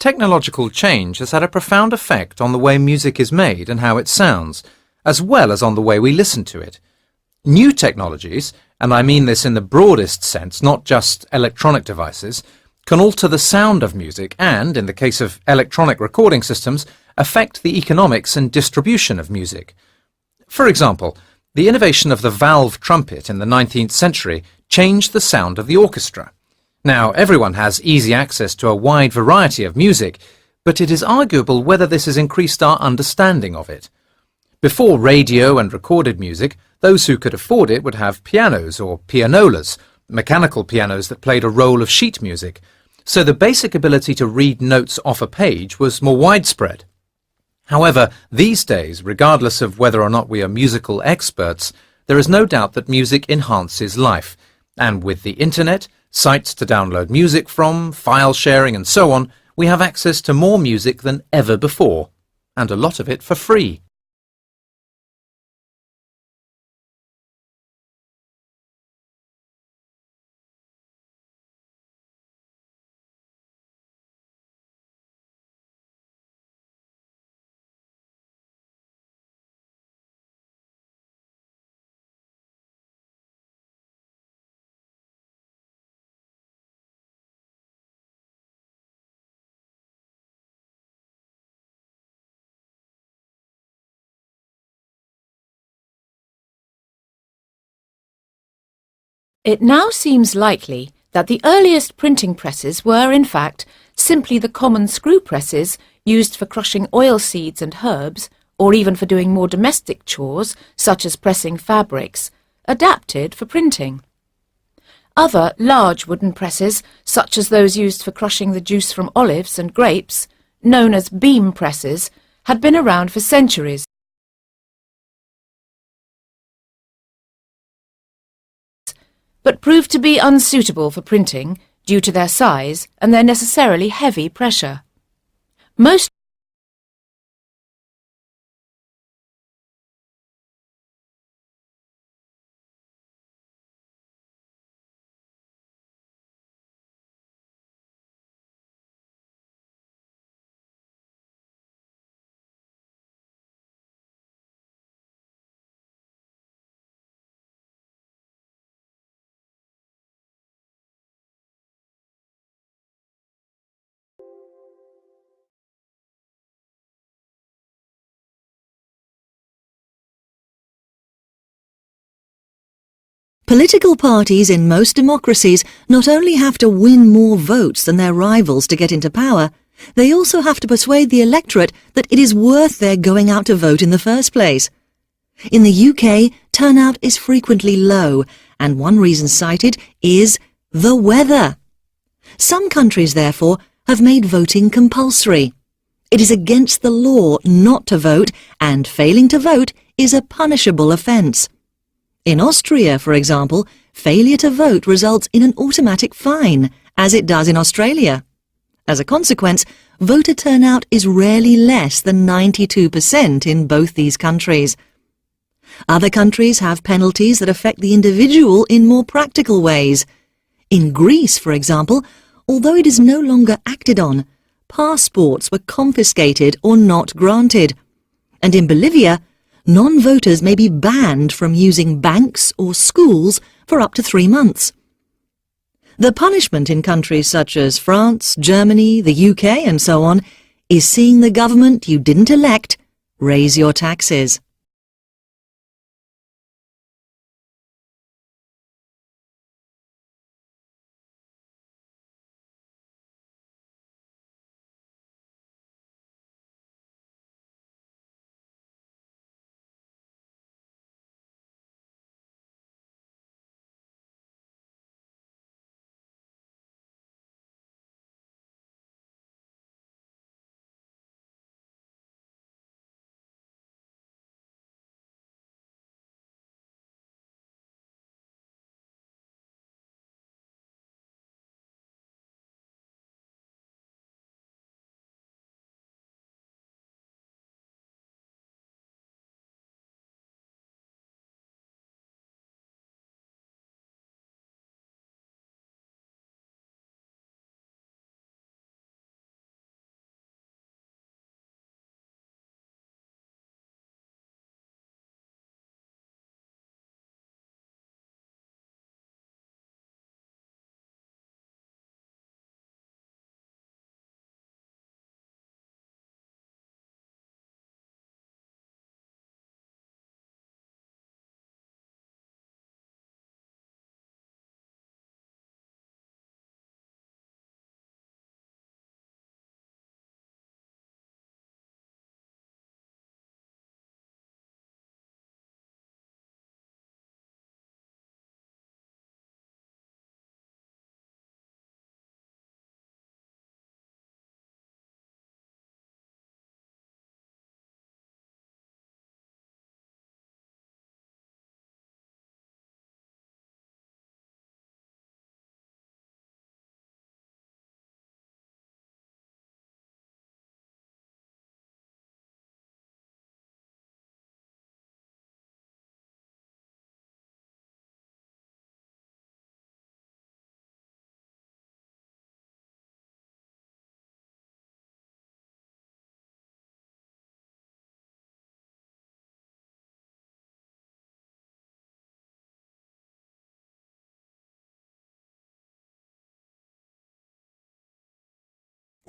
Technological change has had a profound effect on the way music is made and how it sounds, as well as on the way we listen to it. New technologies, and I mean this in the broadest sense, not just electronic devices, can alter the sound of music and, in the case of electronic recording systems, affect the economics and distribution of music. For example, the innovation of the valve trumpet in the 19th century changed the sound of the orchestra. Now, everyone has easy access to a wide variety of music, but it is arguable whether this has increased our understanding of it. Before radio and recorded music, those who could afford it would have pianos or pianolas, mechanical pianos that played a role of sheet music, so the basic ability to read notes off a page was more widespread. However, these days, regardless of whether or not we are musical experts, there is no doubt that music enhances life, and with the internet, sites to download music from, file sharing and so on, we have access to more music than ever before, and a lot of it for free. It now seems likely that the earliest printing presses were, in fact, simply the common screw presses used for crushing oilseeds and herbs, or even for doing more domestic chores, such as pressing fabrics, adapted for printing. Other large wooden presses, such as those used for crushing the juice from olives and grapes, known as beam presses, had been around for centuries, but proved to be unsuitable for printing due to their size and their necessarily heavy pressure. Most Political parties in most democracies not only have to win more votes than their rivals to get into power, they also have to persuade the electorate that it is worth their going out to vote in the first place. In the UK, turnout is frequently low, and one reason cited is the weather. Some countries, therefore, have made voting compulsory. It is against the law not to vote, and failing to vote is a punishable offence. In Austria, for example, failure to vote results in an automatic fine, as it does in Australia. As a consequence, voter turnout is rarely less than 92% in both these countries. Other countries have penalties that affect the individual in more practical ways. In Greece, for example, although it is no longer acted on, passports were confiscated or not granted. And in Bolivia, non-voters may be banned from using banks or schools for up to 3 months. The punishment in countries such as France, Germany, the UK and so on is seeing the government you didn't elect raise your taxes.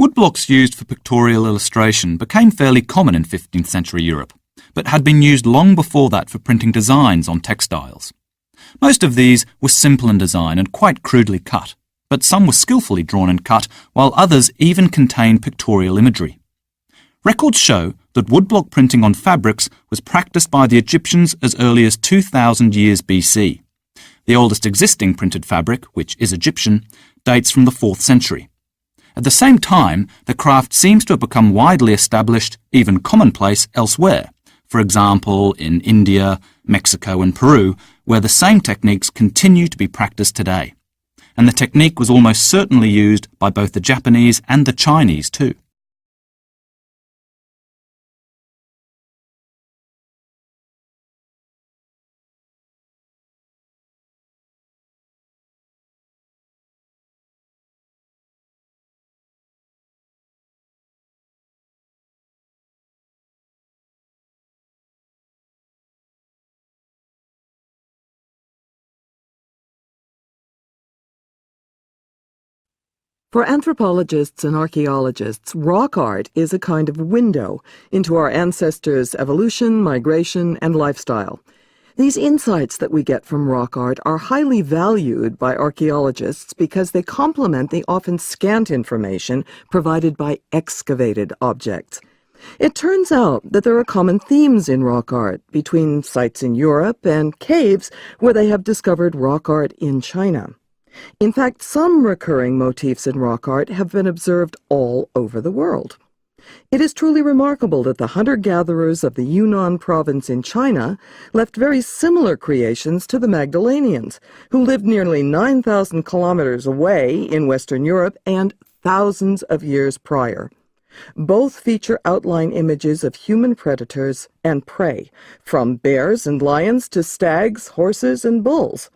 Woodblocks used for pictorial illustration became fairly common in 15th century Europe, but had been used long before that for printing designs on textiles. Most of these were simple in design and quite crudely cut, but some were skillfully drawn and cut, while others even contained pictorial imagery. Records show that woodblock printing on fabrics was practiced by the Egyptians as early as 2000 years BC. The oldest existing printed fabric, which is Egyptian, dates from the 4th century. At the same time, the craft seems to have become widely established, even commonplace, elsewhere, for example in India, Mexico and Peru, where the same techniques continue to be practiced today. And the technique was almost certainly used by both the Japanese and the Chinese too. For anthropologists and archaeologists, rock art is a kind of window into our ancestors' evolution, migration, and lifestyle. These insights that we get from rock art are highly valued by archaeologists because they complement the often scant information provided by excavated objects. It turns out that there are common themes in rock art between sites in Europe and caves where they have discovered rock art in China. In fact, some recurring motifs in rock art have been observed all over the world. It is truly remarkable that the hunter-gatherers of the Yunnan province in China left very similar creations to the Magdalenians, who lived nearly 9,000 kilometers away in Western Europe and thousands of years prior. Both feature outline images of human predators and prey, from bears and lions to stags, horses, and bulls.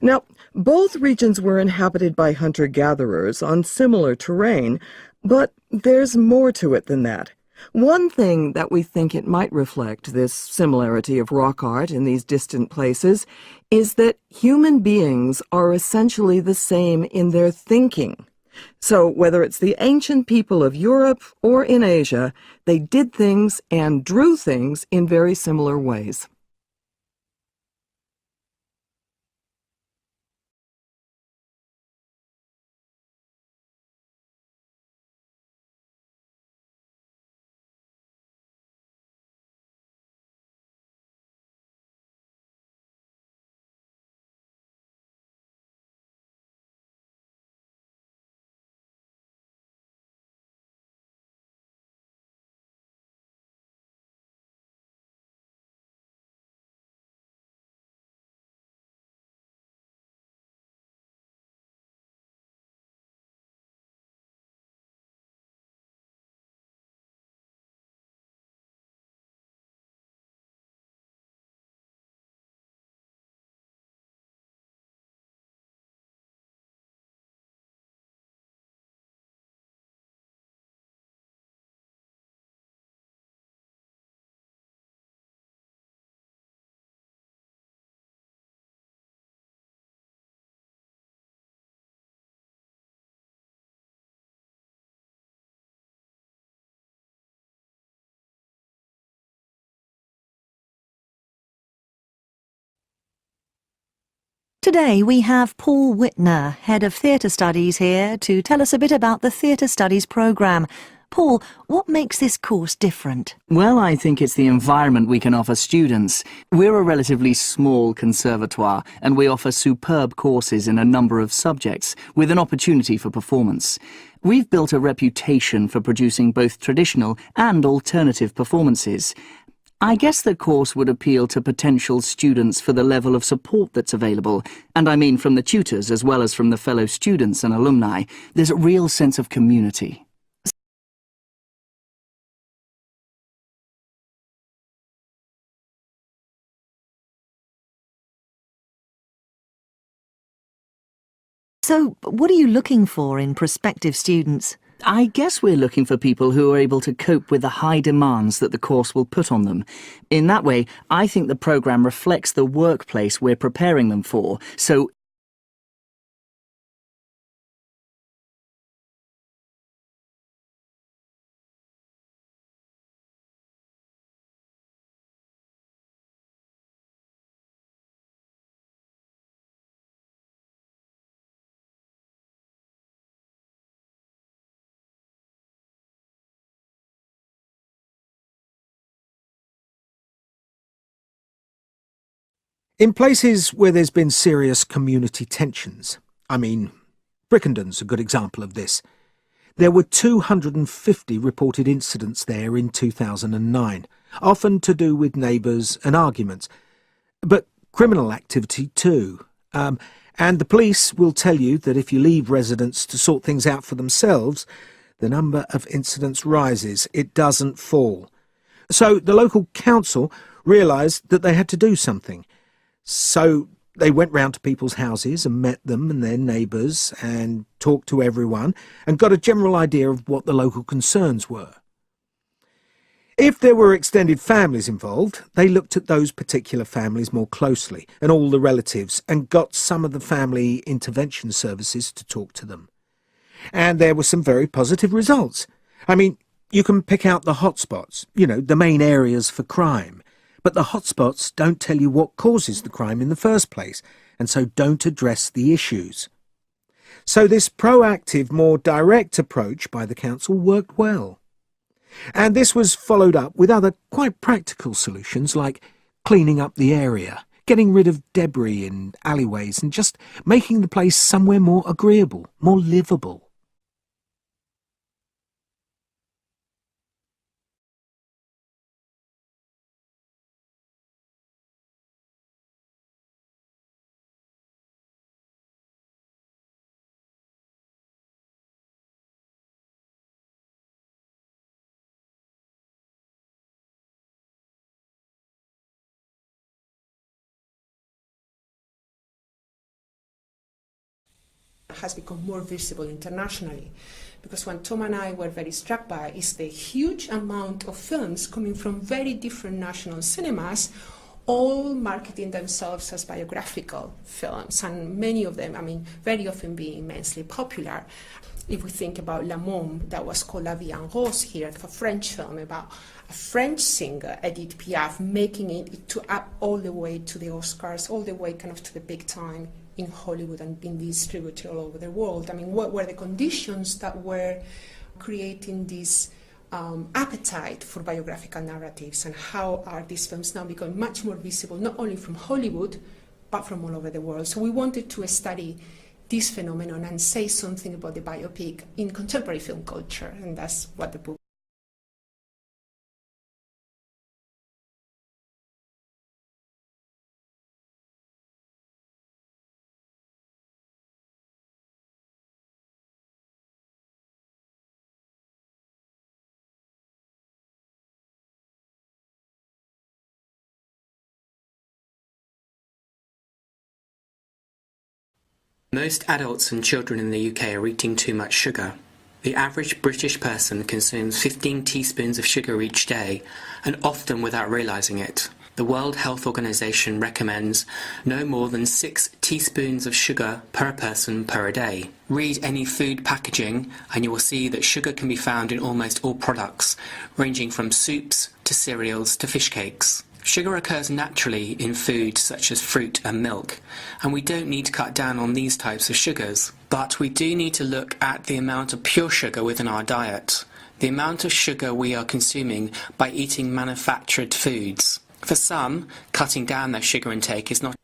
Now, both regions were inhabited by hunter-gatherers on similar terrain, but there's more to it than that. One thing that we think it might reflect, this similarity of rock art in these distant places, is that human beings are essentially the same in their thinking. So whether it's the ancient people of Europe or in Asia, they did things and drew things in very similar ways. Today we have Paul Whitner, Head of Theatre Studies, here to tell us a bit about the Theatre Studies programme. Paul, what makes this course different? Well, I think it's the environment we can offer students. We're a relatively small conservatoire, and we offer superb courses in a number of subjects, with an opportunity for performance. We've built a reputation for producing both traditional and alternative performances. I guess the course would appeal to potential students for the level of support that's available, and I mean from the tutors as well as from the fellow students and alumni. There's a real sense of community. So, what are you looking for in prospective students? I guess we're looking for people who are able to cope with the high demands that the course will put on them. In that way, I think the programme reflects the workplace we're preparing them for, so In places where there's been serious community tensions, I mean, Brickenden's a good example of this. There were 250 reported incidents there in 2009, often to do with neighbours and arguments, but criminal activity too. And the police will tell you that if you leave residents to sort things out for themselves, the number of incidents rises. It doesn't fall. So the local council realised that they had to do something. So they went round to people's houses and met them and their neighbours and talked to everyone and got a general idea of what the local concerns were. If there were extended families involved, they looked at those particular families more closely and all the relatives and got some of the family intervention services to talk to them. And there were some very positive results. I mean, you can pick out the hotspots, the main areas for crime. But the hotspots don't tell you what causes the crime in the first place, and so don't address the issues. So this proactive, more direct approach by the council worked well. And this was followed up with other quite practical solutions like cleaning up the area, getting rid of debris in alleyways and just making the place somewhere more agreeable, more livable. Has become more visible internationally, because what Tom and I were very struck by is the huge amount of films coming from very different national cinemas, all marketing themselves as biographical films, and many of them, very often being immensely popular. If we think about La Môme, that was called La Vie en Rose here, a French film about a French singer, Edith Piaf, making it up all the way to the Oscars, all the way kind of to the big time in Hollywood and being distributed all over the world. What were the conditions that were creating this appetite for biographical narratives, and how are these films now becoming much more visible, not only from Hollywood, but from all over the world? So we wanted to study this phenomenon and say something about the biopic in contemporary film culture, and that's what the book. Most adults and children in the UK are eating too much sugar. The average British person consumes 15 teaspoons of sugar each day, and often without realising it. The World Health Organization recommends no more than 6 teaspoons of sugar per person per day. Read any food packaging and you will see that sugar can be found in almost all products, ranging from soups to cereals to fish cakes. Sugar occurs naturally in foods such as fruit and milk, and we don't need to cut down on these types of sugars. But we do need to look at the amount of pure sugar within our diet, the amount of sugar we are consuming by eating manufactured foods. For some, cutting down their sugar intake is not